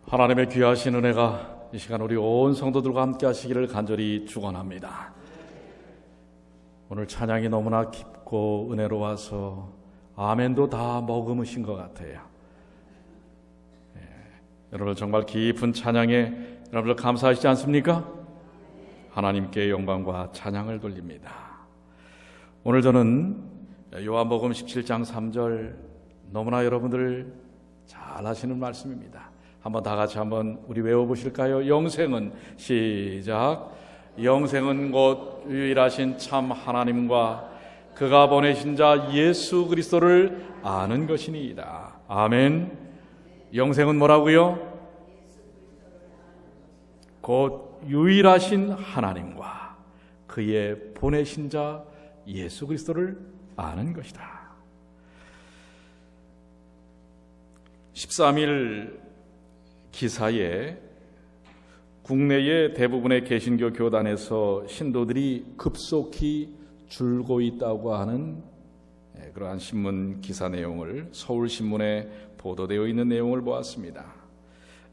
하나님의 귀하신 은혜가 이 시간 우리 온 성도들과 함께 하시기를 간절히 축원합니다. 오늘 찬양이 너무나 깊고 은혜로워서 아멘도 다 머금으신 것 같아요. 여러분 정말 깊은 찬양에 여러분들 감사하시지 않습니까? 하나님께 영광과 찬양을 돌립니다. 오늘 저는 요한복음 17장 3절 너무나 여러분들 잘 아시는 말씀입니다. 한번 다 같이 한번 우리 외워보실까요? 영생은 시작. 영생은 곧 유일하신 참 하나님과 그가 보내신 자 예수 그리스도를 아는 것이니이다. 아멘. 영생은 뭐라고요? 곧 유일하신 하나님과 그의 보내신 자 예수 그리스도를 아는 것이다. 13일 기사에 국내의 대부분의 개신교 교단에서 신도들이 급속히 줄고 있다고 하는 그러한 신문 기사 내용을 서울신문에 보도되어 있는 내용을 보았습니다.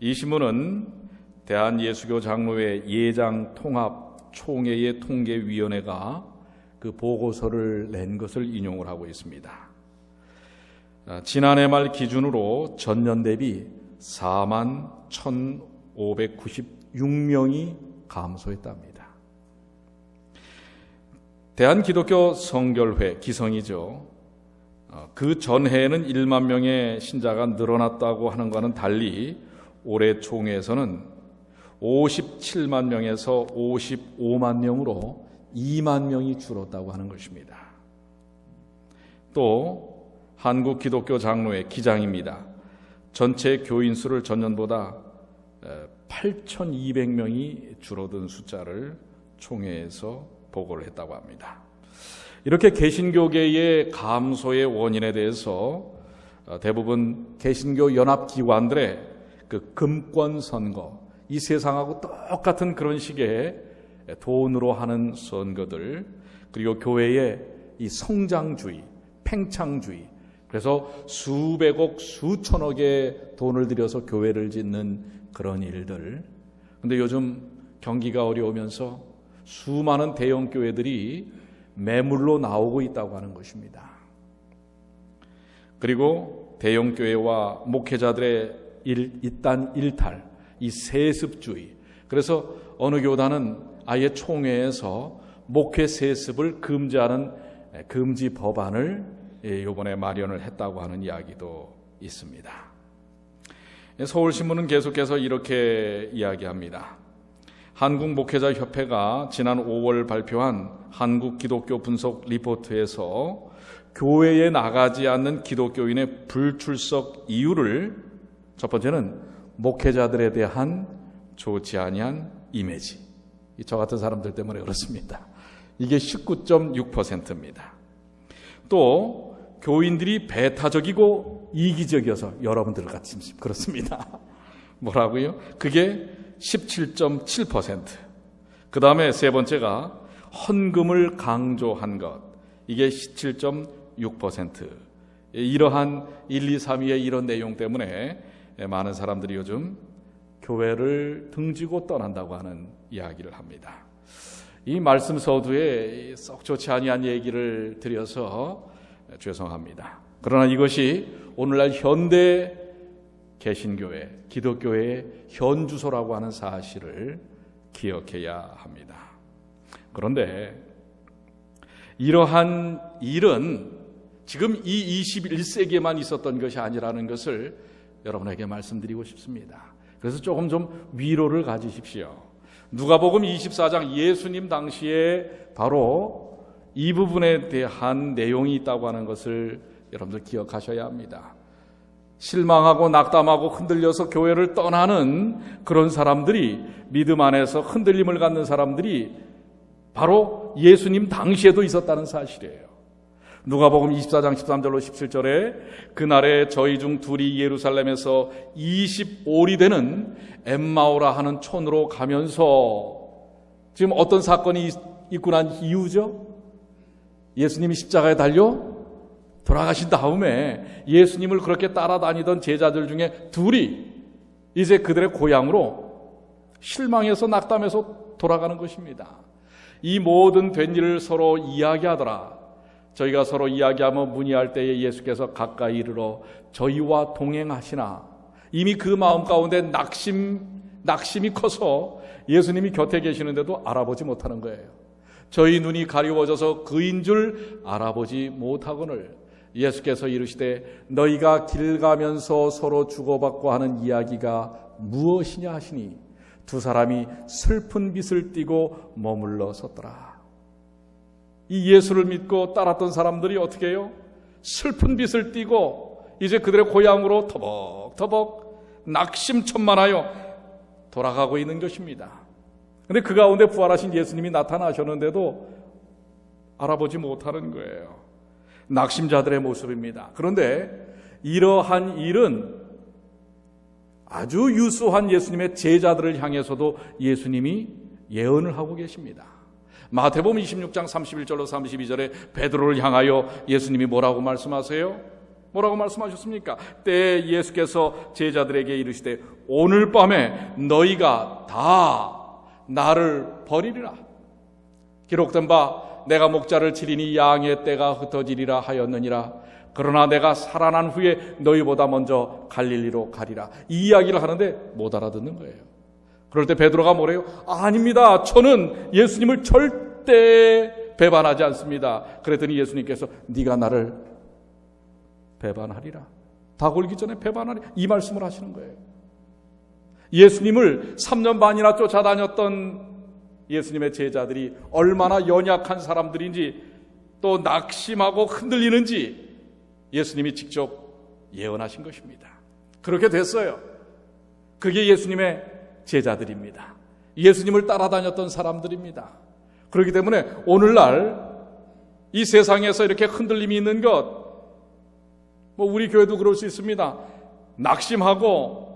이 신문은 대한예수교 장로회 예장 통합 총회의 통계위원회가 그 보고서를 낸 것을 인용을 하고 있습니다. 지난해 말 기준으로 전년 대비 4만 1,596명이 감소했답니다. 대한기독교 성결회, 기성이죠. 그 전해에는 1만 명의 신자가 늘어났다고 하는 것과는 달리 올해 총회에서는 57만 명에서 55만 명으로 2만 명이 줄었다고 하는 것입니다. 또 한국기독교 장로회 기장입니다. 전체 교인 수를 전년보다 8,200명이 줄어든 숫자를 총회에서 보고를 했다고 합니다. 이렇게 개신교계의 감소의 원인에 대해서 대부분 개신교 연합기관들의 그 금권 선거, 이 세상하고 똑같은 그런 식의 돈으로 하는 선거들, 그리고 교회의 이 성장주의, 팽창주의, 그래서 수백억, 수천억의 돈을 들여서 교회를 짓는 그런 일들. 근데 요즘 경기가 어려우면서 수많은 대형 교회들이 매물로 나오고 있다고 하는 것입니다. 그리고 대형 교회와 목회자들의 이딴 일탈, 이 세습주의. 그래서 어느 교단은 아예 총회에서 목회 세습을 금지하는 금지 법안을 이번에 마련을 했다고 하는 이야기도 있습니다. 서울신문은 계속해서 이렇게 이야기합니다. 한국목회자협회가 지난 5월 발표한 한국기독교 분석 리포트에서 교회에 나가지 않는 기독교인의 불출석 이유를 첫 번째는 목회자들에 대한 좋지 아니한 이미지. 저 같은 사람들 때문에 그렇습니다. 이게 19.6%입니다. 또 교인들이 배타적이고 이기적이어서 여러분들 같이 그렇습니다. 뭐라고요? 그게 17.7%. 그 다음에 세 번째가 헌금을 강조한 것. 이게 17.6%. 이러한 1, 2, 3위의 이런 내용 때문에 많은 사람들이 요즘 교회를 등지고 떠난다고 하는 이야기를 합니다. 이 말씀 서두에 썩 좋지 아니한 얘기를 드려서 죄송합니다. 그러나 이것이 오늘날 현대 개신교회, 기독교의 현주소라고 하는 사실을 기억해야 합니다. 그런데 이러한 일은 지금 이 21세기에만 있었던 것이 아니라는 것을 여러분에게 말씀드리고 싶습니다. 그래서 조금 좀 위로를 가지십시오. 누가복음 24장 예수님 당시에 바로 이 부분에 대한 내용이 있다고 하는 것을 여러분들 기억하셔야 합니다. 실망하고 낙담하고 흔들려서 교회를 떠나는 그런 사람들이, 믿음 안에서 흔들림을 갖는 사람들이 바로 예수님 당시에도 있었다는 사실이에요. 누가복음 24장 13절로 17절에 그날에 저희 중 둘이 예루살렘에서 25리 되는 엠마오라 하는 촌으로 가면서, 지금 어떤 사건이 있고 난 이유죠? 예수님이 십자가에 달려 돌아가신 다음에 예수님을 그렇게 따라다니던 제자들 중에 둘이 이제 그들의 고향으로 실망해서 낙담해서 돌아가는 것입니다. 이 모든 된 일을 서로 이야기하더라. 저희가 서로 이야기하며 문의할 때에 예수께서 가까이 이르러 저희와 동행하시나. 이미 그 마음 가운데 낙심이 커서 예수님이 곁에 계시는데도 알아보지 못하는 거예요. 저희 눈이 가리워져서 그인 줄 알아보지 못하거늘 예수께서 이르시되 너희가 길 가면서 서로 주고받고 하는 이야기가 무엇이냐 하시니 두 사람이 슬픈 빛을 띠고 머물러 섰더라. 이 예수를 믿고 따랐던 사람들이 어떻게 해요? 슬픈 빛을 띠고 이제 그들의 고향으로 터벅터벅 낙심천만하여 돌아가고 있는 것입니다. 그런데 그 가운데 부활하신 예수님이 나타나셨는데도 알아보지 못하는 거예요. 낙심자들의 모습입니다. 그런데 이러한 일은 아주 유수한 예수님의 제자들을 향해서도 예수님이 예언을 하고 계십니다. 마태복음 26장 31절로 32절에 베드로를 향하여 예수님이 뭐라고 말씀하세요? 뭐라고 말씀하셨습니까? 때에 예수께서 제자들에게 이르시되 오늘 밤에 너희가 다 나를 버리리라. 기록된 바 내가 목자를 치리니 양의 떼가 흩어지리라 하였느니라. 그러나 내가 살아난 후에 너희보다 먼저 갈릴리로 가리라. 이 이야기를 하는데 못 알아듣는 거예요. 그럴 때 베드로가 뭐래요? 아닙니다. 저는 예수님을 절대 배반하지 않습니다. 그랬더니 예수님께서 네가 나를 배반하리라. 닭 올기 전에 배반하리라. 이 말씀을 하시는 거예요. 예수님을 3년 반이나 쫓아다녔던 예수님의 제자들이 얼마나 연약한 사람들인지 또 낙심하고 흔들리는지 예수님이 직접 예언하신 것입니다. 그렇게 됐어요. 그게 예수님의 제자들입니다. 예수님을 따라다녔던 사람들입니다. 그렇기 때문에 오늘날 이 세상에서 이렇게 흔들림이 있는 것, 우리 교회도 그럴 수 있습니다. 낙심하고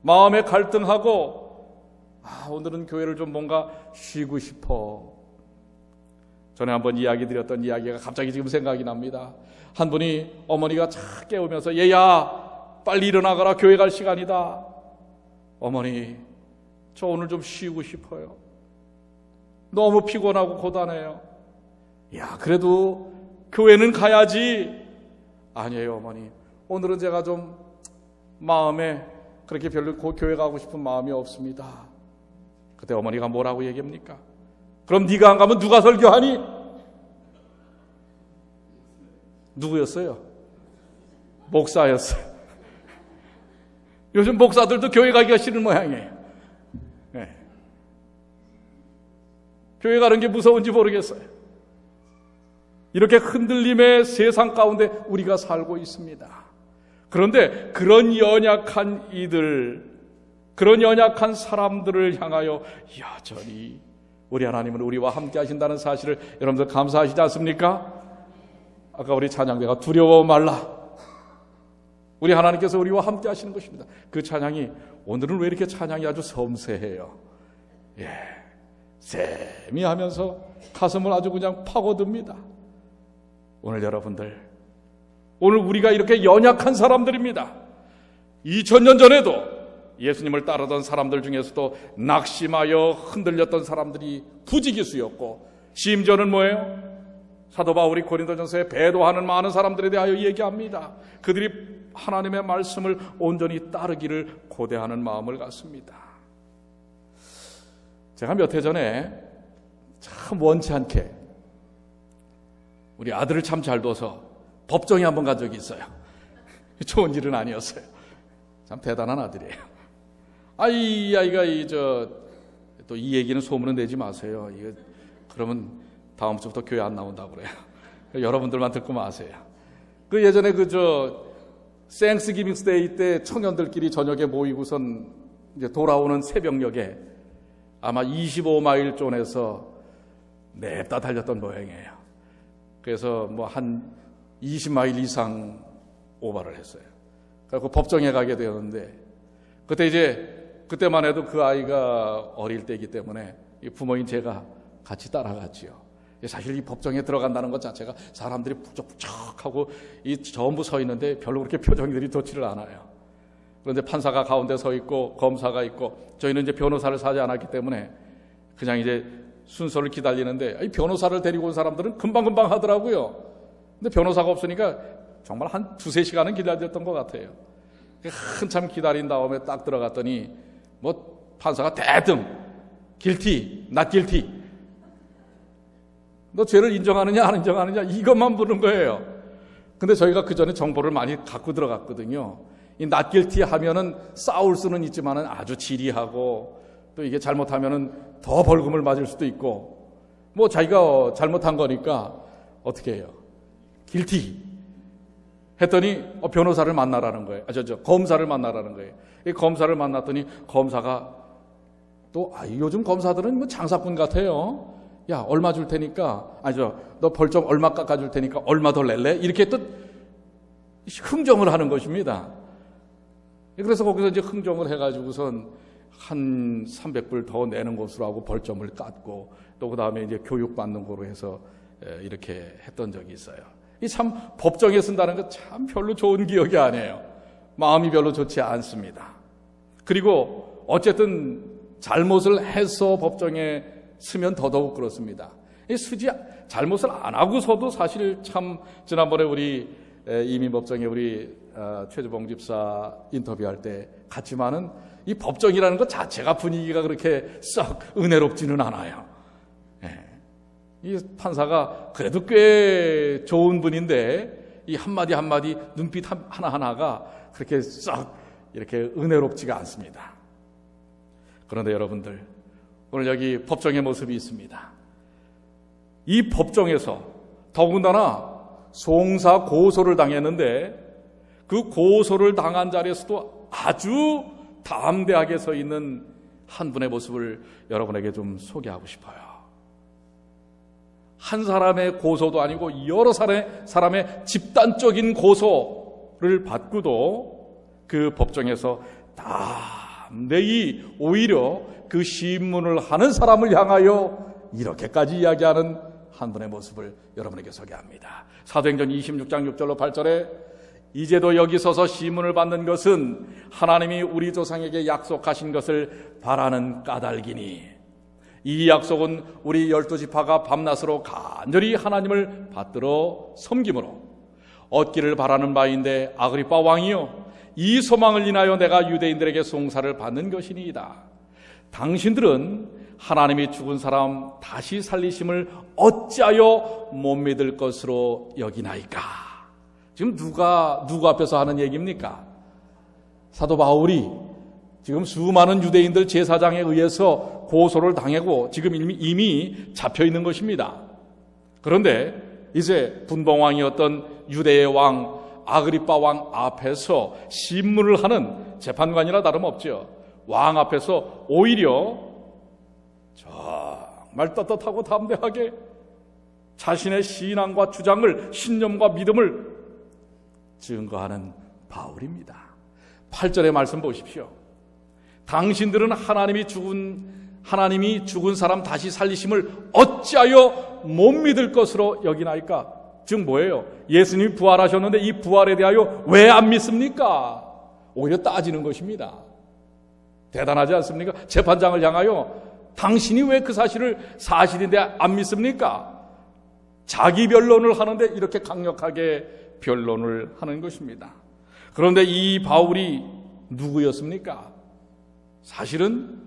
마음에 갈등하고 오늘은 교회를 좀 뭔가 쉬고 싶어. 전에 한번 이야기 드렸던 이야기가 갑자기 지금 생각이 납니다. 한 분이 어머니가 착 깨우면서 얘야 빨리 일어나거라 교회 갈 시간이다. 어머니 저 오늘 좀 쉬고 싶어요. 너무 피곤하고 고단해요. 야 그래도 교회는 가야지. 아니에요 어머니 오늘은 제가 좀 마음에 그렇게 별로 교회 가고 싶은 마음이 없습니다. 그때 어머니가 뭐라고 얘기합니까? 그럼 네가 안 가면 누가 설교하니? 누구였어요? 목사였어요. 요즘 목사들도 교회 가기가 싫은 모양이에요. 네. 교회 가는 게 무서운지 모르겠어요. 이렇게 흔들림의 세상 가운데 우리가 살고 있습니다. 그런데 그런 연약한 이들, 그런 연약한 사람들을 향하여 여전히 우리 하나님은 우리와 함께 하신다는 사실을 여러분들 감사하시지 않습니까? 아까 우리 찬양대가 두려워 말라. 우리 하나님께서 우리와 함께 하시는 것입니다. 그 찬양이 오늘은 왜 이렇게 찬양이 아주 섬세해요? 세미하면서 가슴을 아주 그냥 파고듭니다. 오늘 여러분들, 오늘 우리가 이렇게 연약한 사람들입니다. 2000년 전에도 예수님을 따르던 사람들 중에서도 낙심하여 흔들렸던 사람들이 부지기수였고, 심지어는 뭐예요? 사도 바울이 고린도전서에 배도하는 많은 사람들에 대하여 얘기합니다. 그들이 하나님의 말씀을 온전히 따르기를 고대하는 마음을 갖습니다. 제가 몇 해 전에 참 원치 않게 우리 아들을 참 잘 둬서 법정에 한번 간 적이 있어요. 좋은 일은 아니었어요. 참 대단한 아들이에요. 이 아이가 또 이 얘기는 소문은 내지 마세요. 이거 그러면 다음 주부터 교회 안 나온다고 그래요. 여러분들만 듣고 마세요. 그 예전에 땡스기빙 데이 때 청년들끼리 저녁에 모이고선 이제 돌아오는 새벽녘에 아마 25마일 존에서 냅다 달렸던 모양이에요. 그래서 한 20마일 이상 오버를 했어요. 그래서 법정에 가게 되었는데, 그때만 해도 그 아이가 어릴 때이기 때문에 부모인 제가 같이 따라갔지요. 사실 이 법정에 들어간다는 것 자체가 사람들이 북적북적하고 전부 서 있는데 별로 그렇게 표정들이 좋지를 않아요. 그런데 판사가 가운데 서 있고 검사가 있고, 저희는 이제 변호사를 사지 않았기 때문에 그냥 이제 순서를 기다리는데, 이 변호사를 데리고 온 사람들은 금방금방 하더라고요. 근데 변호사가 없으니까 정말 한 2-3시간은 기다렸던 것 같아요. 한참 기다린 다음에 딱 들어갔더니 뭐 판사가 대뜸 guilty, not guilty, 너 죄를 인정하느냐 안 인정하느냐 이것만 묻는 거예요. 근데 저희가 그 전에 정보를 많이 갖고 들어갔거든요. 이 not guilty 하면은 싸울 수는 있지만은 아주 지리하고, 또 이게 잘못하면은 더 벌금을 맞을 수도 있고, 뭐 자기가 잘못한 거니까 어떻게 해요? guilty 했더니 변호사를 만나라는 거예요. 검사를 만나라는 거예요. 이 검사를 만났더니 검사가 또 요즘 검사들은 뭐 장사꾼 같아요. 야, 얼마 줄 테니까, 너 벌점 얼마 깎아줄 테니까 얼마 더 낼래? 이렇게 또 흥정을 하는 것입니다. 그래서 거기서 이제 흥정을 해가지고선 한 300불 더 내는 것으로 하고 벌점을 깎고, 또 그 다음에 이제 교육받는 거로 해서 이렇게 했던 적이 있어요. 이 참 법정에 쓴다는 거 참 별로 좋은 기억이 아니에요. 마음이 별로 좋지 않습니다. 그리고 어쨌든 잘못을 해서 법정에 쓰면 더더욱 그렇습니다. 잘못을 안 하고서도 사실 참, 지난번에 우리 이민법정에 우리 최주봉 집사 인터뷰할 때 갔지만은 이 법정이라는 것 자체가 분위기가 그렇게 썩 은혜롭지는 않아요. 이 판사가 그래도 꽤 좋은 분인데 이 한마디 한마디 눈빛 하나하나가 그렇게 썩 이렇게 은혜롭지가 않습니다. 그런데 여러분들, 오늘 여기 법정의 모습이 있습니다. 이 법정에서 더군다나 송사 고소를 당했는데, 그 고소를 당한 자리에서도 아주 담대하게 서 있는 한 분의 모습을 여러분에게 좀 소개하고 싶어요. 한 사람의 고소도 아니고 여러 사람의 집단적인 고소를 받고도 그 법정에서 담대히 오히려 그 신문을 하는 사람을 향하여 이렇게까지 이야기하는 한 분의 모습을 여러분에게 소개합니다. 사도행전 26장 6절로 8절에 이제도 여기 서서 시문을 받는 것은 하나님이 우리 조상에게 약속하신 것을 바라는 까닭이니, 이 약속은 우리 12지파가 밤낮으로 간절히 하나님을 받들어 섬김으로 얻기를 바라는 바인데, 아그리빠 왕이요, 이 소망을 인하여 내가 유대인들에게 송사를 받는 것이니이다. 당신들은 하나님이 죽은 사람 다시 살리심을 어찌하여 못 믿을 것으로 여기나이까? 지금 누구 앞에서 하는 얘기입니까? 사도 바울이 지금 수많은 유대인들 제사장에 의해서 고소를 당하고 지금 이미 잡혀 있는 것입니다. 그런데 이제 분봉왕이었던 유대의 왕 아그리빠 왕 앞에서 신문을 하는 재판관이나 다름없죠. 왕 앞에서 오히려 정말 떳떳하고 담대하게 자신의 신앙과 주장을, 신념과 믿음을 증거하는 바울입니다. 8절의 말씀 보십시오. 당신들은 하나님이 죽은 사람 다시 살리심을 어찌하여 못 믿을 것으로 여기나이까? 즉 뭐예요? 예수님이 부활하셨는데 이 부활에 대하여 왜 안 믿습니까? 오히려 따지는 것입니다. 대단하지 않습니까? 재판장을 향하여 당신이 왜 그 사실을 사실인데 안 믿습니까? 자기 변론을 하는데 이렇게 강력하게 변론을 하는 것입니다. 그런데 이 바울이 누구였습니까? 사실은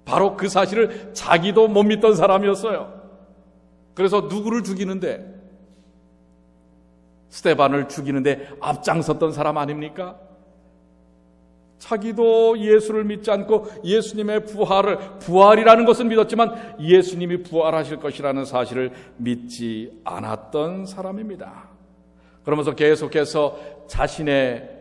바로 그 사실을 자기도 못 믿던 사람이었어요. 그래서 누구를 죽이는데, 스데반을 죽이는데 앞장섰던 사람 아닙니까? 자기도 예수를 믿지 않고 예수님의 부활이라는 것은 믿었지만 예수님이 부활하실 것이라는 사실을 믿지 않았던 사람입니다. 그러면서 계속해서 자신의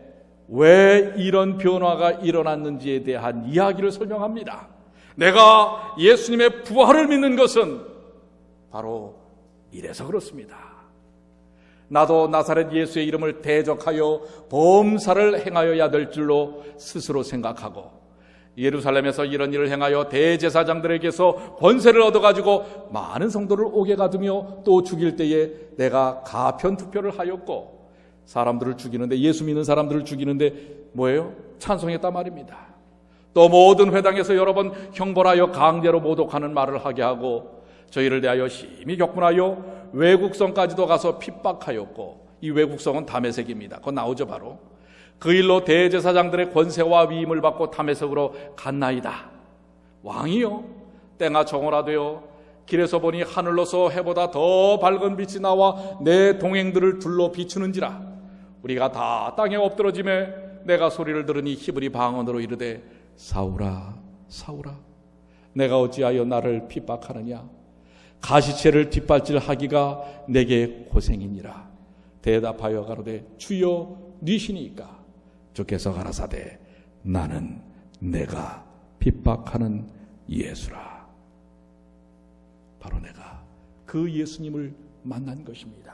왜 이런 변화가 일어났는지에 대한 이야기를 설명합니다. 내가 예수님의 부활을 믿는 것은 바로 이래서 그렇습니다. 나도 나사렛 예수의 이름을 대적하여 범사를 행하여야 될 줄로 스스로 생각하고, 예루살렘에서 이런 일을 행하여 대제사장들에게서 권세를 얻어가지고 많은 성도를 옥에 가두며 또 죽일 때에 내가 가편 투표를 하였고, 사람들을 죽이는데, 예수 믿는 사람들을 죽이는데 뭐예요? 찬송했단 말입니다. 또 모든 회당에서 여러 번 형벌하여 강제로 모독하는 말을 하게 하고 저희를 대하여 심히 격분하여 외국성까지도 가서 핍박하였고, 이 외국성은 다메섹입니다. 그건 나오죠 바로. 그 일로 대제사장들의 권세와 위임을 받고 다메섹으로 갔나이다. 왕이요 땡아 정오라되어 길에서 보니 하늘로서 해보다 더 밝은 빛이 나와 내 동행들을 둘러 비추는지라. 우리가 다 땅에 엎드러짐에 내가 소리를 들으니 히브리 방언으로 이르되 사울아 사울아 내가 어찌하여 나를 핍박하느냐. 가시채를 뒷발질하기가 내게 고생이니라. 대답하여 가로되 주여 니시니까. 주께서 가라사대 나는 내가 핍박하는 예수라. 바로 내가 그 예수님을 만난 것입니다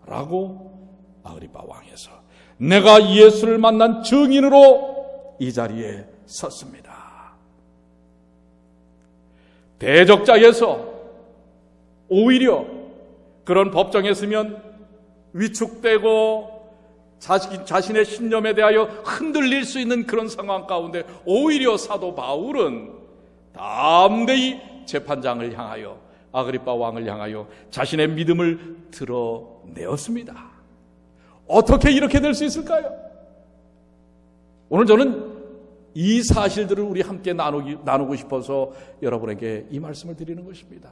라고 아그리빠 왕에서 내가 예수를 만난 증인으로 이 자리에 섰습니다. 대적자에서 오히려 그런 법정에 서면 위축되고 자신의 신념에 대하여 흔들릴 수 있는 그런 상황 가운데 오히려 사도 바울은 담대히 재판장을 향하여 아그리빠 왕을 향하여 자신의 믿음을 드러내었습니다. 어떻게 이렇게 될 수 있을까요? 오늘 저는 이 사실들을 우리 함께 나누고 싶어서 여러분에게 이 말씀을 드리는 것입니다.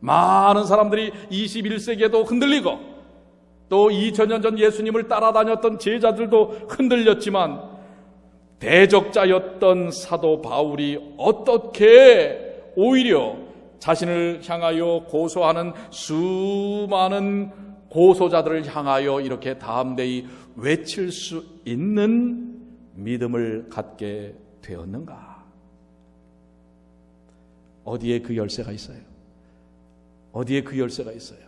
많은 사람들이 21세기에도 흔들리고 또 2000년 전 예수님을 따라다녔던 제자들도 흔들렸지만 대적자였던 사도 바울이 어떻게 오히려 자신을 향하여 고소하는 수많은 고소자들을 향하여 이렇게 담대히 외칠 수 있는 믿음을 갖게 되었는가? 어디에 그 열쇠가 있어요? 어디에 그 열쇠가 있어요?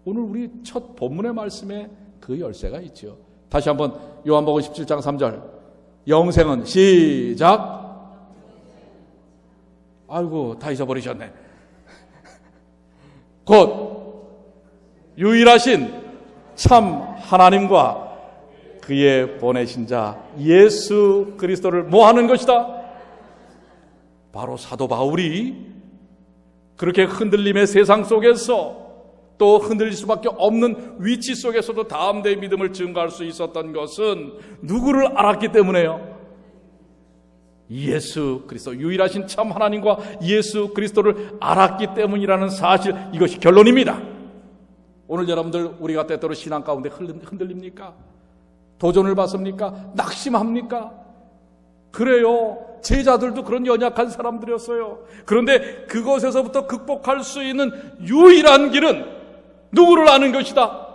오늘 우리 첫 본문의 말씀에 그 열쇠가 있죠. 다시 한번 요한복음 17장 3절 영생은 시작. 아이고 다 잊어버리셨네. 곧 유일하신 참 하나님과 그의 보내신 자 예수 그리스도를 뭐 하는 것이다? 바로 사도 바울이 그렇게 흔들림의 세상 속에서 또 흔들릴 수밖에 없는 위치 속에서도 담대히 믿음을 증거할 수 있었던 것은 누구를 알았기 때문에요? 예수 그리스도, 유일하신 참 하나님과 예수 그리스도를 알았기 때문이라는 사실, 이것이 결론입니다. 오늘 여러분들 우리가 때때로 신앙 가운데 흔들립니까? 도전을 받습니까? 낙심합니까? 그래요. 제자들도 그런 연약한 사람들이었어요. 그런데 그것에서부터 극복할 수 있는 유일한 길은 누구를 아는 것이다?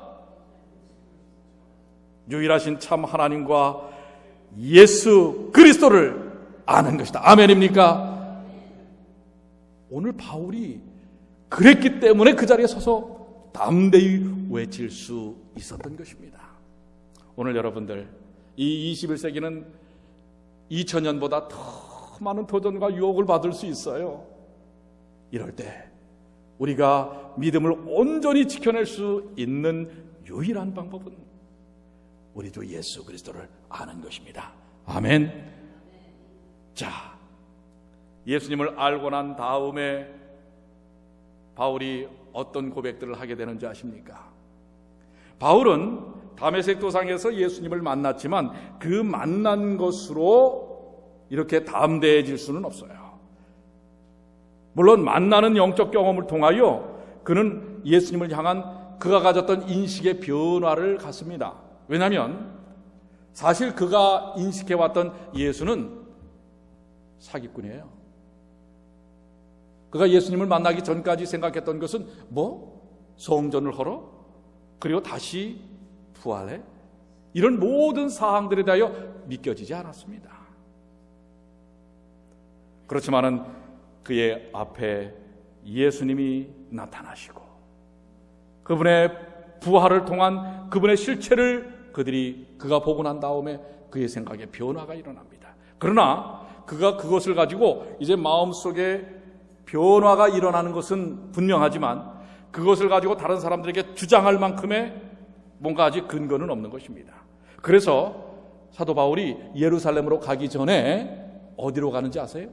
유일하신 참 하나님과 예수 그리스도를 아는 것이다. 아멘입니까? 오늘 바울이 그랬기 때문에 그 자리에 서서 담대히 외칠 수 있었던 것입니다. 오늘 여러분들 이 21세기는 2000년보다 더 많은 도전과 유혹을 받을 수 있어요. 이럴 때 우리가 믿음을 온전히 지켜낼 수 있는 유일한 방법은 우리 주 예수 그리스도를 아는 것입니다. 아멘. 자, 예수님을 알고 난 다음에 바울이 어떤 고백들을 하게 되는지 아십니까? 바울은 다메섹 도상에서 예수님을 만났지만 그 만난 것으로 이렇게 담대해질 수는 없어요. 물론 만나는 영적 경험을 통하여 그는 예수님을 향한 그가 가졌던 인식의 변화를 갖습니다. 왜냐하면 사실 그가 인식해왔던 예수는 사기꾼이에요. 그가 예수님을 만나기 전까지 생각했던 것은 성전을 헐어? 그리고 다시 부활해? 이런 모든 사항들에 대하여 믿겨지지 않았습니다. 그렇지만은 그의 앞에 예수님이 나타나시고 그분의 부활을 통한 그분의 실체를 그가 보고 난 다음에 그의 생각에 변화가 일어납니다. 그러나 그가 그것을 가지고 이제 마음속에 변화가 일어나는 것은 분명하지만 그것을 가지고 다른 사람들에게 주장할 만큼의 뭔가 아직 근거는 없는 것입니다. 그래서 사도 바울이 예루살렘으로 가기 전에 어디로 가는지 아세요?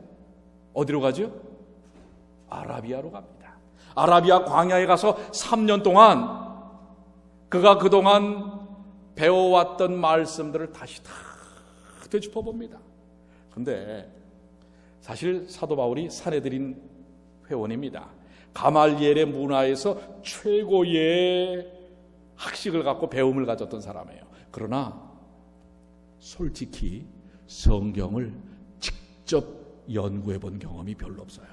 어디로 가죠? 아라비아로 갑니다. 아라비아 광야에 가서 3년 동안 그가 그동안 배워왔던 말씀들을 다시 다 되짚어 봅니다. 그런데 사실 사도 바울이 사내들인 회원입니다. 가말리엘의 문화에서 최고의 학식을 갖고 배움을 가졌던 사람이에요. 그러나 솔직히 성경을 직접 연구해 본 경험이 별로 없어요.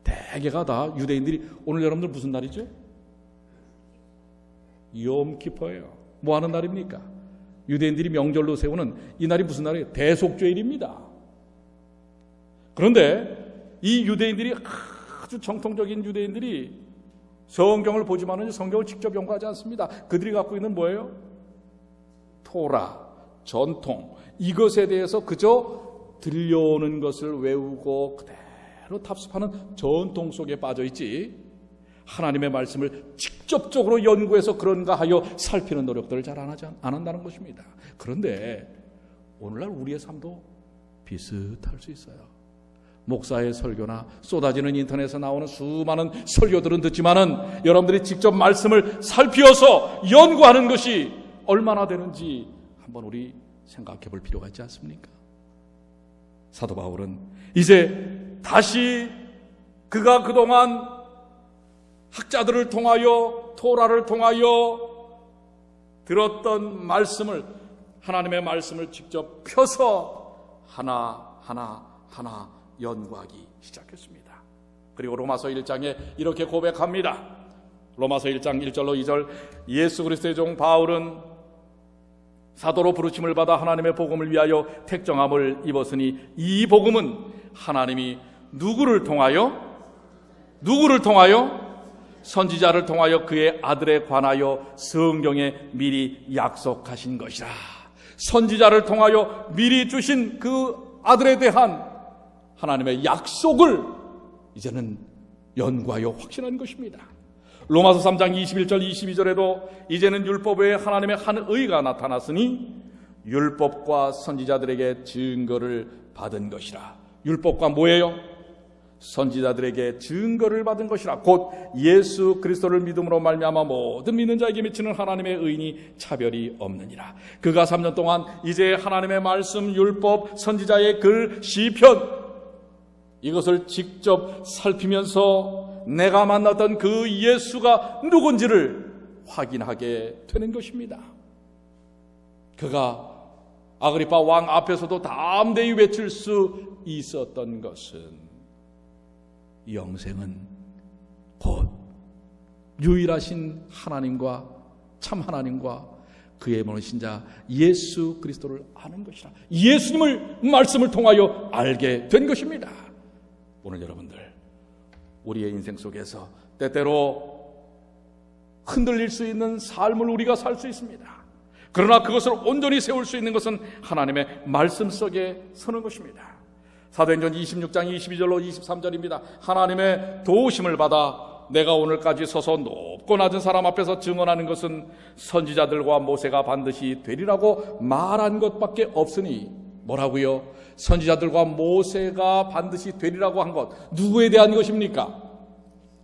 대개가 다 유대인들이, 오늘 여러분들 무슨 날이죠? 욤키퍼예요. 뭐 하는 날입니까? 유대인들이 명절로 세우는 이 날이 무슨 날이에요? 대속죄일입니다. 그런데 이 유대인들이, 아주 정통적인 유대인들이 성경을 보지만은 성경을 직접 연구하지 않습니다. 그들이 갖고 있는 뭐예요? 토라, 전통, 이것에 대해서 그저 들려오는 것을 외우고 그대로 답습하는 전통 속에 빠져있지, 하나님의 말씀을 직접적으로 연구해서 그런가 하여 살피는 노력들을 잘 안 한다는 것입니다. 그런데 오늘날 우리의 삶도 비슷할 수 있어요. 목사의 설교나 쏟아지는 인터넷에 나오는 수많은 설교들은 듣지만은 여러분들이 직접 말씀을 살피어서 연구하는 것이 얼마나 되는지 한번 우리 생각해 볼 필요가 있지 않습니까? 사도 바울은 이제 다시 그가 그동안 학자들을 통하여, 토라를 통하여 들었던 말씀을, 하나님의 말씀을 직접 펴서 하나하나 연구하기 시작했습니다. 그리고 로마서 1장에 이렇게 고백합니다. 로마서 1장 1절로 2절, 예수 그리스도의 종 바울은 사도로 부르심을 받아 하나님의 복음을 위하여 택정함을 입었으니 이 복음은 하나님이 누구를 통하여 선지자를 통하여 그의 아들에 관하여 성경에 미리 약속하신 것이라. 선지자를 통하여 미리 주신 그 아들에 대한 하나님의 약속을 이제는 연구하여 확신한 것입니다. 로마서 3장 21절 22절에도 이제는 율법 외에 하나님의 한 의가 나타났으니 율법과 선지자들에게 증거를 받은 것이라. 율법과 뭐예요? 선지자들에게 증거를 받은 것이라. 곧 예수 그리스도를 믿음으로 말미암아 모든 믿는 자에게 미치는 하나님의 의인이 차별이 없느니라. 그가 3년 동안 이제 하나님의 말씀, 율법, 선지자의 글, 시편, 이것을 직접 살피면서 내가 만났던 그 예수가 누군지를 확인하게 되는 것입니다. 그가 아그리파 왕 앞에서도 담대히 외칠 수 있었던 것은 영생은 곧 유일하신 하나님과 참 하나님과 그의 모르신 자 예수 그리스도를 아는 것이라. 예수님을 말씀을 통하여 알게 된 것입니다. 오늘 여러분들, 우리의 인생 속에서 때때로 흔들릴 수 있는 삶을 우리가 살 수 있습니다. 그러나 그것을 온전히 세울 수 있는 것은 하나님의 말씀 속에 서는 것입니다. 사도행전 26장 22절로 23절입니다. 하나님의 도우심을 받아 내가 오늘까지 서서 높고 낮은 사람 앞에서 증언하는 것은 선지자들과 모세가 반드시 되리라고 말한 것밖에 없으니. 뭐라고요? 선지자들과 모세가 반드시 되리라고 한 것, 누구에 대한 것입니까?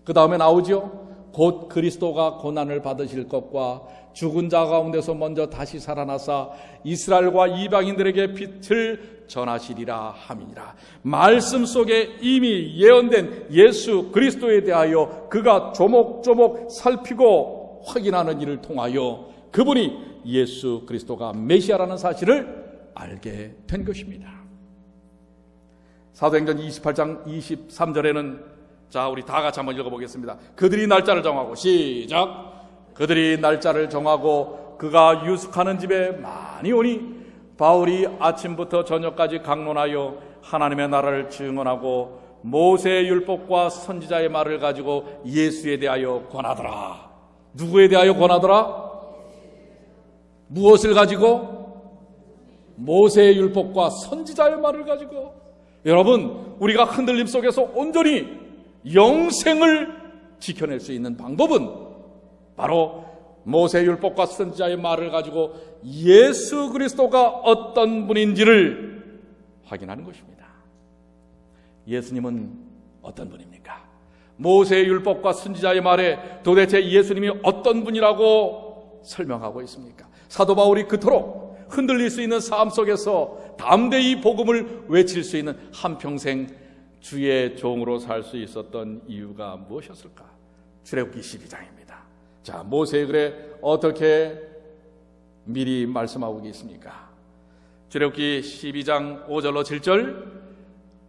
그 다음에 나오죠. 곧 그리스도가 고난을 받으실 것과 죽은 자 가운데서 먼저 다시 살아나사 이스라엘과 이방인들에게 빛을 전하시리라 함이니라. 말씀 속에 이미 예언된 예수 그리스도에 대하여 그가 조목조목 살피고 확인하는 일을 통하여 그분이 예수 그리스도가 메시아라는 사실을 알게 된 것입니다. 사도행전 28장 23절에는 자, 우리 다 같이 한번 읽어보겠습니다. 그들이 날짜를 정하고, 시작. 그들이 날짜를 정하고 그가 유숙하는 집에 많이 오니 바울이 아침부터 저녁까지 강론하여 하나님의 나라를 증언하고 모세의 율법과 선지자의 말을 가지고 예수에 대하여 권하더라. 누구에 대하여 권하더라? 무엇을 가지고? 모세의 율법과 선지자의 말을 가지고. 여러분, 우리가 흔들림 속에서 온전히 영생을 지켜낼 수 있는 방법은 바로 모세 율법과 선지자의 말을 가지고 예수 그리스도가 어떤 분인지를 확인하는 것입니다. 예수님은 어떤 분입니까? 모세 율법과 선지자의 말에 도대체 예수님이 어떤 분이라고 설명하고 있습니까? 사도 바울이 그토록 흔들릴 수 있는 삶 속에서 담대히 복음을 외칠 수 있는 한평생 주의 종으로 살 수 있었던 이유가 무엇이었을까? 출애굽기 12장입니다. 자, 모세의 글에 어떻게 미리 말씀하고 계십니까? 출애굽기 12장 5절로 7절,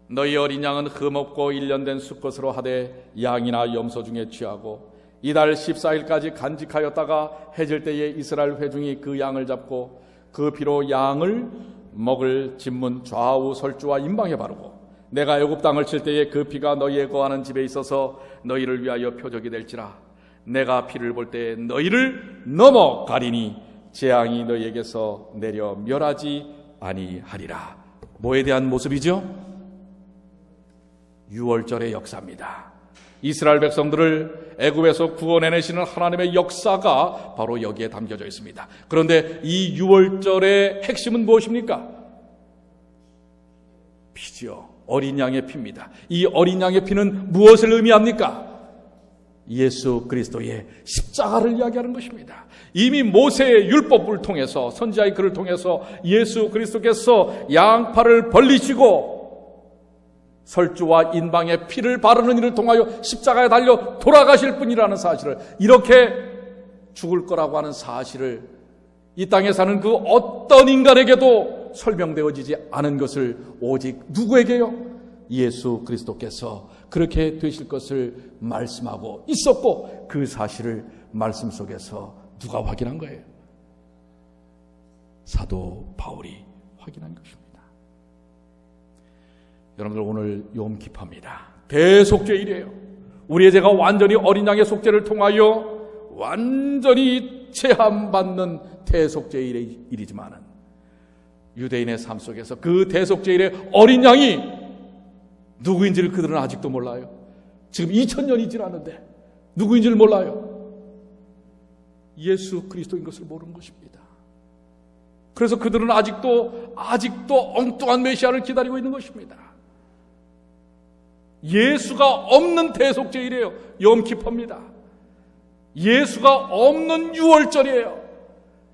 너희 어린 양은 흠없고 1년 된 수컷으로 하되 양이나 염소 중에 취하고 이달 14일까지 간직하였다가 해질 때에 이스라엘 회중이 그 양을 잡고 그 피로 양을 먹을 진문 좌우 설주와 임방에 바르고 내가 애굽 땅을 칠 때에 그 피가 너희의 거하는 집에 있어서 너희를 위하여 표적이 될지라. 내가 피를 볼 때 너희를 넘어가리니 재앙이 너희에게서 내려 멸하지 아니하리라. 뭐에 대한 모습이죠? 유월절의 역사입니다. 이스라엘 백성들을 애굽에서 구원해내시는 하나님의 역사가 바로 여기에 담겨져 있습니다. 그런데 이 유월절의 핵심은 무엇입니까? 피지요. 어린 양의 피입니다. 이 어린 양의 피는 무엇을 의미합니까? 예수 그리스도의 십자가를 이야기하는 것입니다. 이미 모세의 율법을 통해서, 선지자의 글을 통해서 예수 그리스도께서 양팔을 벌리시고 설주와 인방에 피를 바르는 일을 통하여 십자가에 달려 돌아가실 분이라는 사실을, 이렇게 죽을 거라고 하는 사실을 이 땅에 사는 그 어떤 인간에게도 설명되어지지 않은 것을 오직 누구에게요? 예수 그리스도께서 그렇게 되실 것을 말씀하고 있었고, 그 사실을 말씀 속에서 누가 확인한 거예요? 사도 바울이 확인한 것입니다. 여러분들, 오늘 욤키파입니다. 대속죄일이에요. 우리의 죄가 완전히 어린 양의 속죄를 통하여 완전히 체함받는 대속죄일의 일이지만은, 유대인의 삶 속에서 그 대속죄일의 어린 양이 누구인지를 그들은 아직도 몰라요. 지금 2000년이 지났는데 누구인지를 몰라요. 예수 그리스도인 것을 모르는 것입니다. 그래서 그들은 아직도 엉뚱한 메시아를 기다리고 있는 것입니다. 예수가 없는 대속죄일이에요. 욤키파입니다. 예수가 없는 유월절이에요.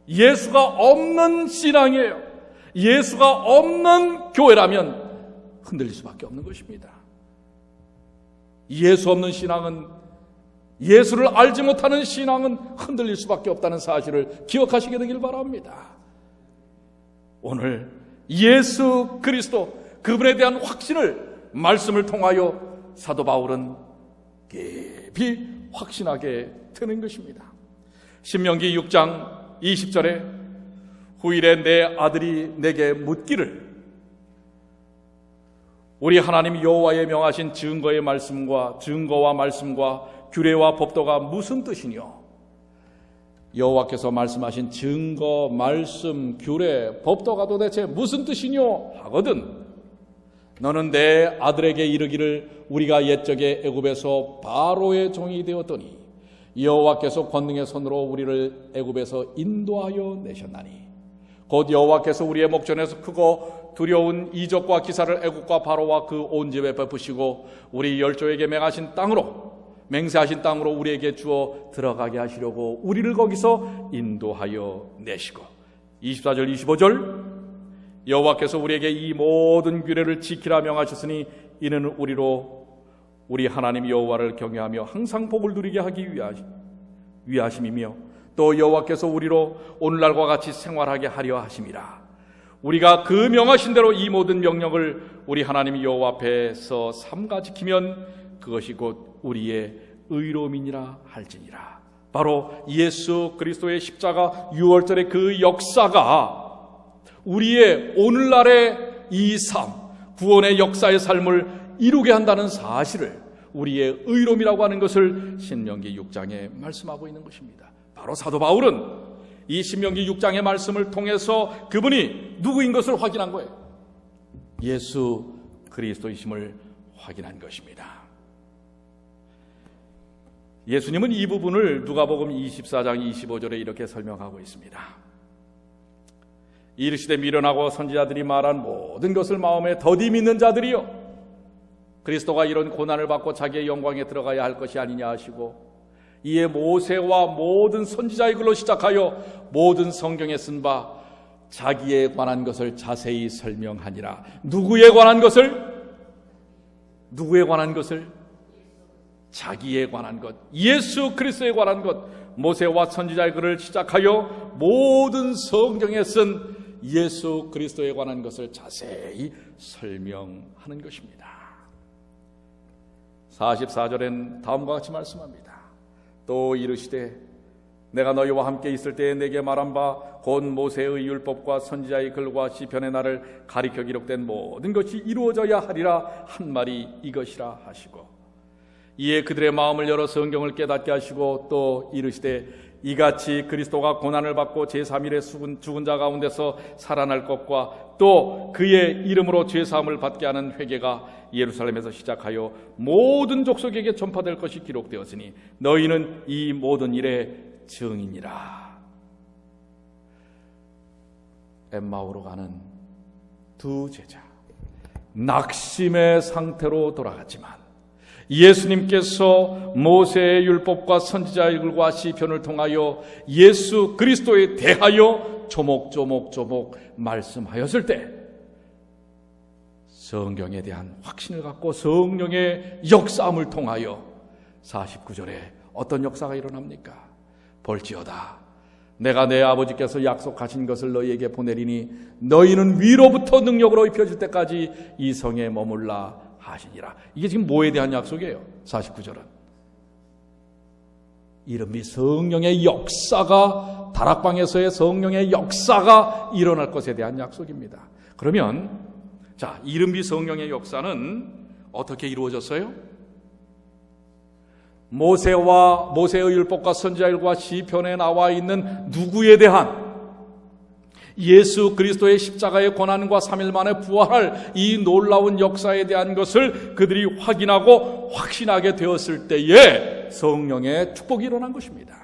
예수가 없는 신앙이에요. 예수가 없는 교회라면 흔들릴 수밖에 없는 것입니다. 예수 없는 신앙은, 예수를 알지 못하는 신앙은 흔들릴 수밖에 없다는 사실을 기억하시게 되길 바랍니다. 오늘 예수 그리스도, 그분에 대한 확신을 말씀을 통하여 사도 바울은 깊이 확신하게 되는 것입니다. 신명기 6장 20절에 후일에 내 아들이 내게 묻기를, 우리 하나님 여호와의 명하신 증거와 말씀과 규례와 법도가 무슨 뜻이뇨? 여호와께서 말씀하신 증거, 말씀, 규례, 법도가 도대체 무슨 뜻이뇨? 하거든 너는 내 아들에게 이르기를, 우리가 옛적에 애굽에서 바로의 종이 되었더니 여호와께서 권능의 손으로 우리를 애굽에서 인도하여 내셨나니, 곧 여호와께서 우리의 목전에서 크고 두려운 이적과 기사를 애국과 바로와 그 온 집에 베푸시고 우리 열조에게 맹세하신 땅으로 우리에게 주어 들어가게 하시려고 우리를 거기서 인도하여 내시고, 24절 25절 여호와께서 우리에게 이 모든 규례를 지키라 명하셨으니 이는 우리 하나님 여호와를 경외하며 항상 복을 누리게 하기 위하심이며 또 여호와께서 우리로 오늘날과 같이 생활하게 하려 하심이라. 우리가 그 명하신 대로 이 모든 명령을 우리 하나님 여호와 앞에서 삼가 지키면 그것이 곧 우리의 의로움이니라 할지니라. 바로 예수 그리스도의 십자가 유월절의 그 역사가 우리의 오늘날의 이 삶, 구원의 역사의 삶을 이루게 한다는 사실을, 우리의 의로움이라고 하는 것을 신명기 6장에 말씀하고 있는 것입니다. 바로 사도 바울은 이 신명기 6장의 말씀을 통해서 그분이 누구인 것을 확인한 거예요. 예수 그리스도이심을 확인한 것입니다. 예수님은 이 부분을 누가복음 24장 25절에 이렇게 설명하고 있습니다. 이르시되 미련하고 선지자들이 말한 모든 것을 마음에 더디 믿는 자들이요, 그리스도가 이런 고난을 받고 자기의 영광에 들어가야 할 것이 아니냐 하시고, 이에 모세와 모든 선지자의 글로 시작하여 모든 성경에 쓴 바 자기에 관한 것을 자세히 설명하니라. 누구에 관한 것을? 자기에 관한 것, 예수 그리스도에 관한 것, 모세와 선지자의 글을 시작하여 모든 성경에 쓴 예수 그리스도에 관한 것을 자세히 설명하는 것입니다. 44절엔 다음과 같이 말씀합니다. 또 이르시되 내가 너희와 함께 있을 때에 내게 말한 바 곧 모세의 율법과 선지자의 글과 시편의 나를 가리켜 기록된 모든 것이 이루어져야 하리라 한 말이 이것이라 하시고, 이에 그들의 마음을 열어 성경을 깨닫게 하시고, 또 이르시되 이같이 그리스도가 고난을 받고 제3일에 죽은 자 가운데서 살아날 것과 또 그의 이름으로 죄사함을 받게 하는 회개가 예루살렘에서 시작하여 모든 족속에게 전파될 것이 기록되었으니 너희는 이 모든 일의 증인이라. 엠마오로 가는 두 제자, 낙심의 상태로 돌아갔지만 예수님께서 모세의 율법과 선지자의 글과 시편을 통하여 예수 그리스도에 대하여 조목조목 말씀하였을 때 성경에 대한 확신을 갖고 성령의 역사함을 통하여 49절에 어떤 역사가 일어납니까? 볼지어다 내가 내 아버지께서 약속하신 것을 너희에게 보내리니 너희는 위로부터 능력으로 입혀질 때까지 이 성에 머물라 하시니라. 이게 지금 뭐에 대한 약속이에요? 49절은 이른비 성령의 역사가, 다락방에서의 성령의 역사가 일어날 것에 대한 약속입니다. 그러면 자, 이른비 성령의 역사는 어떻게 이루어졌어요? 모세의 율법과 선지자들과 시편에 나와 있는 누구에 대한, 예수 그리스도의 십자가의 고난과 3일 만에 부활할 이 놀라운 역사에 대한 것을 그들이 확인하고 확신하게 되었을 때에 성령의 축복이 일어난 것입니다.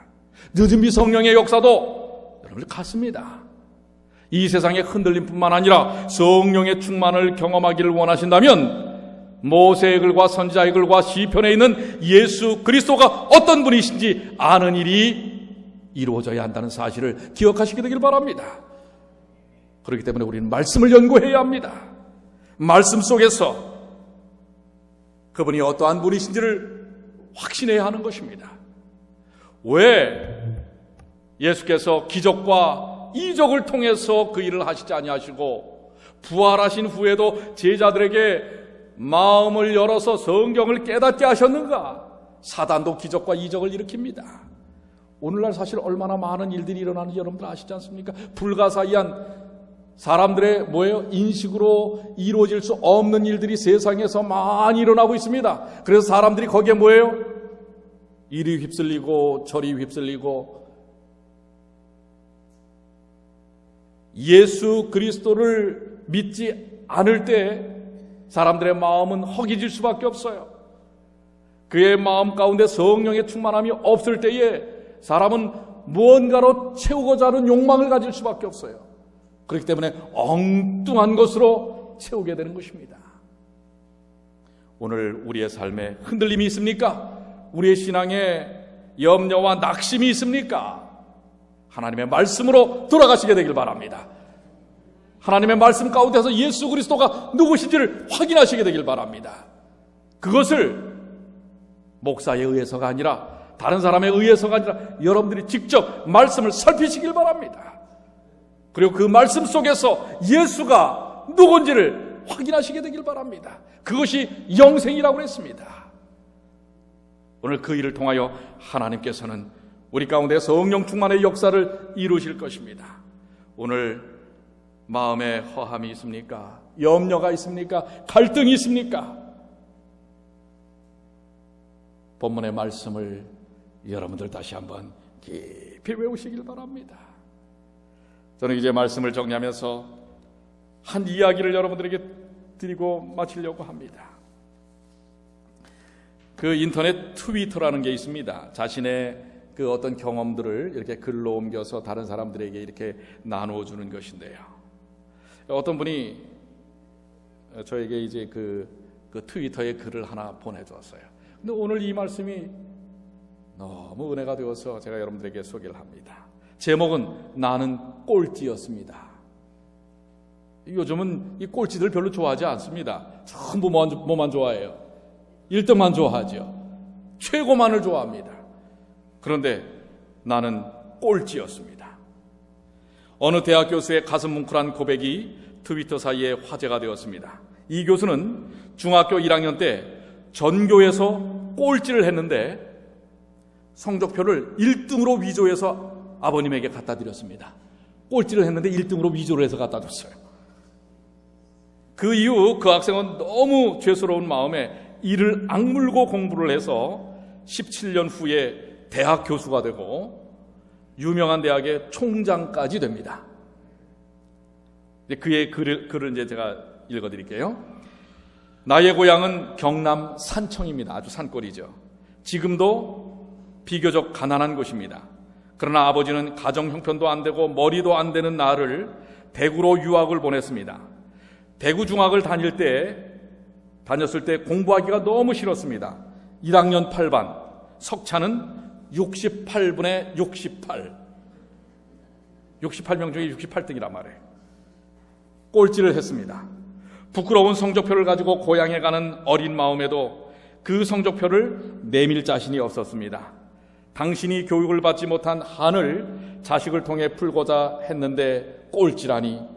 늦은비 성령의 역사도 여러분 같습니다. 이 세상의 흔들림뿐만 아니라 성령의 충만을 경험하기를 원하신다면 모세의 글과 선지자의 글과 시편에 있는 예수 그리스도가 어떤 분이신지 아는 일이 이루어져야 한다는 사실을 기억하시게 되길 바랍니다. 그렇기 때문에 우리는 말씀을 연구해야 합니다. 말씀 속에서 그분이 어떠한 분이신지를 확신해야 하는 것입니다. 왜 예수께서 기적과 이적을 통해서 그 일을 하시지 아니하시고 부활하신 후에도 제자들에게 마음을 열어서 성경을 깨닫게 하셨는가? 사단도 기적과 이적을 일으킵니다. 오늘날 사실 얼마나 많은 일들이 일어나는지 여러분들 아시지 않습니까? 불가사의한 사람들의 인식으로 이루어질 수 없는 일들이 세상에서 많이 일어나고 있습니다. 그래서 사람들이 거기에 이리 휩쓸리고 저리 휩쓸리고, 예수 그리스도를 믿지 않을 때 사람들의 마음은 허기질 수밖에 없어요. 그의 마음 가운데 성령의 충만함이 없을 때에 사람은 무언가로 채우고자 하는 욕망을 가질 수밖에 없어요. 그렇기 때문에 엉뚱한 것으로 채우게 되는 것입니다. 오늘 우리의 삶에 흔들림이 있습니까? 우리의 신앙에 염려와 낙심이 있습니까? 하나님의 말씀으로 돌아가시게 되길 바랍니다. 하나님의 말씀 가운데서 예수 그리스도가 누구신지를 확인하시게 되길 바랍니다. 그것을 목사에 의해서가 아니라, 다른 사람에 의해서가 아니라 여러분들이 직접 말씀을 살피시길 바랍니다. 그리고 그 말씀 속에서 예수가 누군지를 확인하시게 되길 바랍니다. 그것이 영생이라고 했습니다. 오늘 그 일을 통하여 하나님께서는 우리 가운데 성령 충만의 역사를 이루실 것입니다. 오늘 마음에 허함이 있습니까? 염려가 있습니까? 갈등이 있습니까? 본문의 말씀을 여러분들 다시 한번 깊이 외우시길 바랍니다. 저는 이제 말씀을 정리하면서 한 이야기를 여러분들에게 드리고 마치려고 합니다. 그 인터넷 트위터라는 게 있습니다. 자신의 그 어떤 경험들을 이렇게 글로 옮겨서 다른 사람들에게 이렇게 나누어주는 것인데요. 어떤 분이 저에게 이제 그 트위터에 글을 하나 보내주었어요. 근데 오늘 이 말씀이 너무 은혜가 되어서 제가 여러분들에게 소개를 합니다. 제목은 나는 꼴찌였습니다. 요즘은 이 꼴찌들 별로 좋아하지 않습니다. 전부 뭐만 좋아해요? 1등만 좋아하죠. 최고만을 좋아합니다. 그런데 나는 꼴찌였습니다. 어느 대학 교수의 가슴 뭉클한 고백이 트위터 사이에 화제가 되었습니다. 이 교수는 중학교 1학년 때 전교에서 꼴찌를 했는데 성적표를 1등으로 위조해서 아버님에게 갖다 드렸습니다. 꼴찌를 했는데 1등으로 위조를 해서 갖다 줬어요. 그 이후 그 학생은 너무 죄스러운 마음에 이를 악물고 공부를 해서 17년 후에 대학 교수가 되고 유명한 대학의 총장까지 됩니다. 그의 글을 이제 제가 읽어드릴게요. 나의 고향은 경남 산청입니다. 아주 산골이죠. 지금도 비교적 가난한 곳입니다. 그러나 아버지는 가정 형편도 안 되고 머리도 안 되는 나를 대구로 유학을 보냈습니다. 대구 중학을 다녔을 때 공부하기가 너무 싫었습니다. 1학년 8반, 석차는 68분의 68. 68명 중에 68등이란 말이에요. 꼴찌를 했습니다. 부끄러운 성적표를 가지고 고향에 가는 어린 마음에도 그 성적표를 내밀 자신이 없었습니다. 당신이 교육을 받지 못한 한을 자식을 통해 풀고자 했는데 꼴찌라니.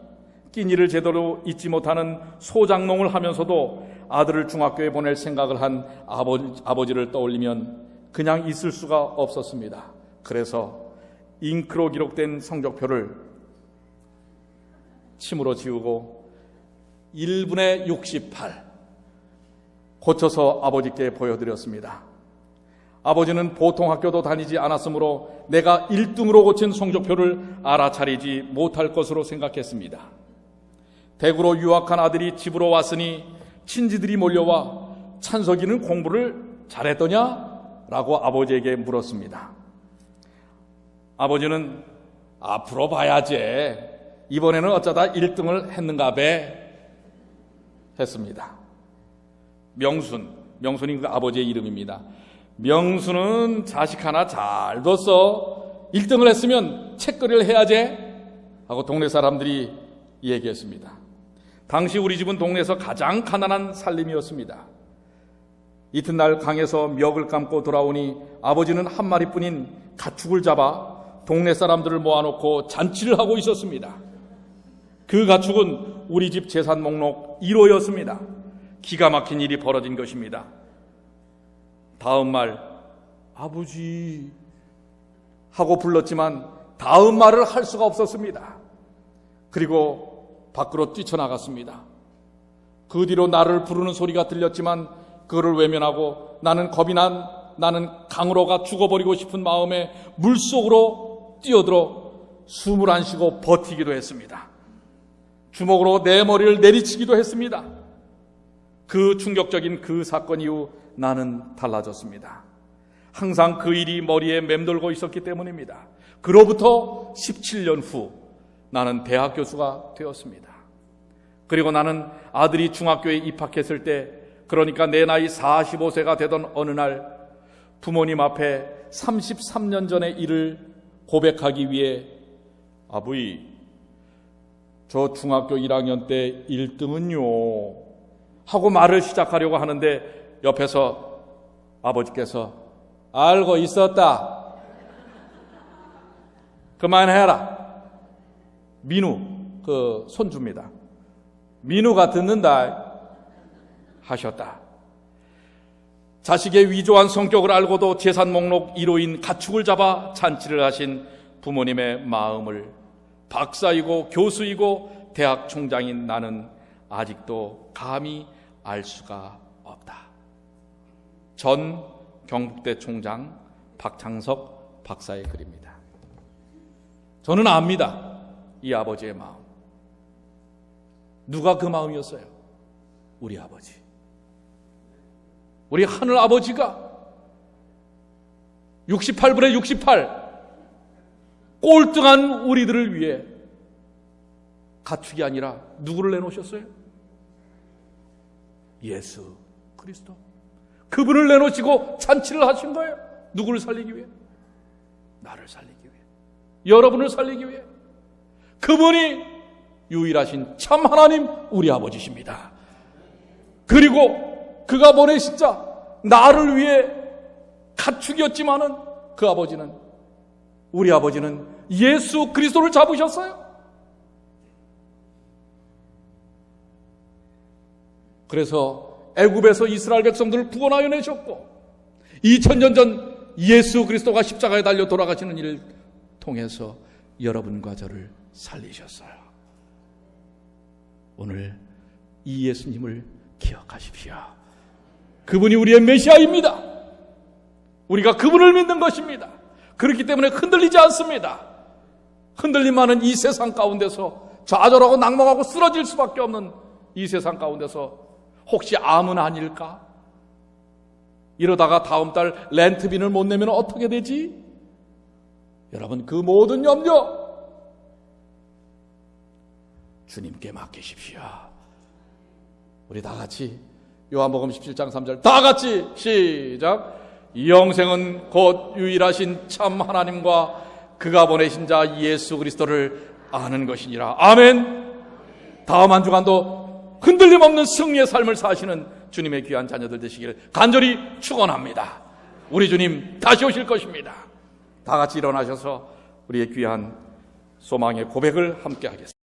끼니를 제대로 잊지 못하는 소장농을 하면서도 아들을 중학교에 보낼 생각을 한 아버지를 떠올리면 그냥 있을 수가 없었습니다. 그래서 잉크로 기록된 성적표를 침으로 지우고 1분의 68 고쳐서 아버지께 보여드렸습니다. 아버지는 보통 학교도 다니지 않았으므로 내가 1등으로 고친 성적표를 알아차리지 못할 것으로 생각했습니다. 대구로 유학한 아들이 집으로 왔으니 친지들이 몰려와 찬석이는 공부를 잘했더냐? 라고 아버지에게 물었습니다. 아버지는 앞으로 봐야지. 이번에는 어쩌다 1등을 했는가 배 했습니다. 명순이 그 아버지의 이름입니다. 명순은 자식 하나 잘 뒀어. 1등을 했으면 책거리를 해야지 하고 동네 사람들이 얘기했습니다. 당시 우리 집은 동네에서 가장 가난한 살림이었습니다. 이튿날 강에서 멱을 감고 돌아오니 아버지는 한 마리뿐인 가축을 잡아 동네 사람들을 모아놓고 잔치를 하고 있었습니다. 그 가축은 우리 집 재산 목록 1호였습니다. 기가 막힌 일이 벌어진 것입니다. 다음 말 아버지 하고 불렀지만 다음 말을 할 수가 없었습니다. 그리고 밖으로 뛰쳐나갔습니다. 그 뒤로 나를 부르는 소리가 들렸지만 그를 외면하고 나는 겁이 나는 강으로 가 죽어버리고 싶은 마음에 물속으로 뛰어들어 숨을 안 쉬고 버티기도 했습니다. 주먹으로 내 머리를 내리치기도 했습니다. 그 충격적인 그 사건 이후 나는 달라졌습니다. 항상 그 일이 머리에 맴돌고 있었기 때문입니다. 그로부터 17년 후 나는 대학 교수가 되었습니다. 그리고 나는 아들이 중학교에 입학했을 때, 그러니까 내 나이 45세가 되던 어느 날 부모님 앞에 33년 전의 일을 고백하기 위해 아버지, 저 중학교 1학년 때 1등은요 하고 말을 시작하려고 하는데 옆에서 아버지께서 알고 있었다. 그만해라. 민우, 그 손주입니다. 민우가 듣는다 하셨다. 자식의 위조한 성격을 알고도 재산 목록 1호인 가축을 잡아 잔치를 하신 부모님의 마음을 박사이고 교수이고 대학 총장인 나는 아직도 감히 알 수가 없다. 전 경북대 총장 박창석 박사의 글입니다. 저는 압니다. 이 아버지의 마음. 누가 그 마음이었어요? 우리 아버지. 우리 하늘 아버지가 68분의 68 꼴등한 우리들을 위해 가축이 아니라 누구를 내놓으셨어요? 예수 그리스도. 그분을 내놓으시고 잔치를 하신 거예요. 누구를 살리기 위해? 나를 살리기 위해, 여러분을 살리기 위해. 그분이 유일하신 참 하나님 우리 아버지십니다. 그리고 그가 보내신 자 나를 위해 가축이었지만은 그 아버지는, 우리 아버지는 예수 그리스도를 잡으셨어요. 그래서 애굽에서 이스라엘 백성들을 구원하여 내셨고 2000년 전 예수 그리스도가 십자가에 달려 돌아가시는 일을 통해서 여러분과 저를 살리셨어요. 오늘 이 예수님을 기억하십시오. 그분이 우리의 메시아입니다. 우리가 그분을 믿는 것입니다. 그렇기 때문에 흔들리지 않습니다. 흔들림 많은 이 세상 가운데서 좌절하고 낙망하고 쓰러질 수밖에 없는 이 세상 가운데서 혹시 암은 아닐까? 이러다가 다음 달 렌트비를 못 내면 어떻게 되지? 여러분, 그 모든 염려 주님께 맡기십시오. 우리 다 같이 요한복음 17장 3절 다 같이 시작. 영생은 곧 유일하신 참 하나님과 그가 보내신 자 예수 그리스도를 아는 것이니라. 아멘. 다음 한 주간도 흔들림 없는 승리의 삶을 사시는 주님의 귀한 자녀들 되시기를 간절히 축원합니다. 우리 주님 다시 오실 것입니다. 다 같이 일어나셔서 우리의 귀한 소망의 고백을 함께 하겠습니다.